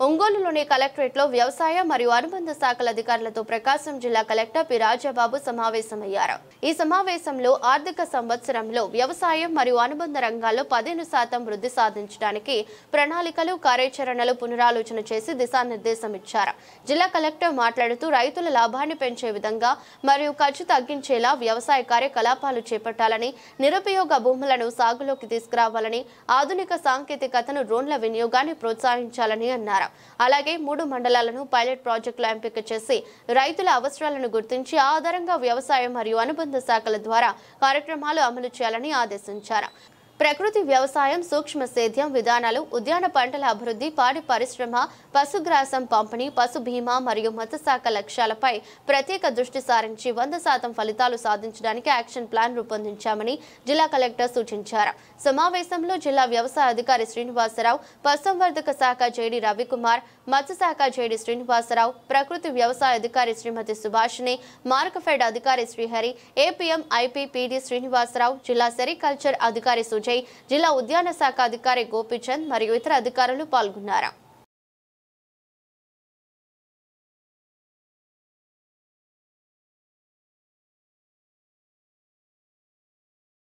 ఒంగోలులోని కలెక్టరేట్లో వ్యవసాయ మరియు అనుబంధ శాఖల అధికారులతో ప్రకాశం జిల్లా కలెక్టర్ పి రాజబాబు సమావేశమయ్యారు. ఈ సమావేశంలో ఆర్థిక సంవత్సరంలో వ్యవసాయం మరియు అనుబంధ రంగాల్లో 15% వృద్ధి సాధించడానికి ప్రణాళికలు, కార్యాచరణలు పునరాలోచన చేసి దిశానిర్దేశం ఇచ్చారు. జిల్లా కలెక్టర్ మాట్లాడుతూ రైతుల లాభాన్ని పెంచే విధంగా మరియు ఖర్చు తగ్గించేలా వ్యవసాయ కార్యకలాపాలు చేపట్టాలని, నిరుపయోగ భూములను సాగులోకి తీసుకురావాలని, ఆధునిక సాంకేతికతను, డ్రోన్ల వినియోగాన్ని ప్రోత్సహించాలని అన్నారు. అలాగే 3 మండలాలను పైలట్ ప్రాజెక్టులో ఎంపిక చేసి రైతుల అవసరాలను గుర్తించి ఆధారంగా వ్యవసాయం మరియు అనుబంధ శాఖల ద్వారా కార్యక్రమాలు అమలు చేయాలని ఆదేశించారు. ప్రకృతి వ్యవసాయం, సూక్ష్మ సేద్యం విధానాలు, ఉద్యాన పంటల అభివృద్ధి, పాడి పరిశ్రమ, పశుగ్రాసం పంపిణీ, పశు బీమా మరియు మత్స్యశాఖ లక్ష్యాలపై ప్రత్యేక దృష్టి సారించి 100% ఫలితాలు సాధించడానికి యాక్షన్ ప్లాన్ రూపొందించామని జిల్లా కలెక్టర్ సూచించారు. సమావేశంలో జిల్లా వ్యవసాయ అధికారి శ్రీనివాసరావు, పశుసంవర్ధక శాఖ జేడి రవికుమార్, మత్స్యశాఖ జేడి శ్రీనివాసరావు, ప్రకృతి వ్యవసాయ అధికారి శ్రీమతి సుభాషిణి, మార్కఫెడ్ అధికారి Srihari, APM IP PD Srinivasarao, జిల్లా సెరికల్చర్ అధికారి సుజయ్, జిల్లా ఉద్యాన శాఖ అధికారి గోపీచంద్ మరియు ఇతర అధికారులు పాల్గొన్నారు.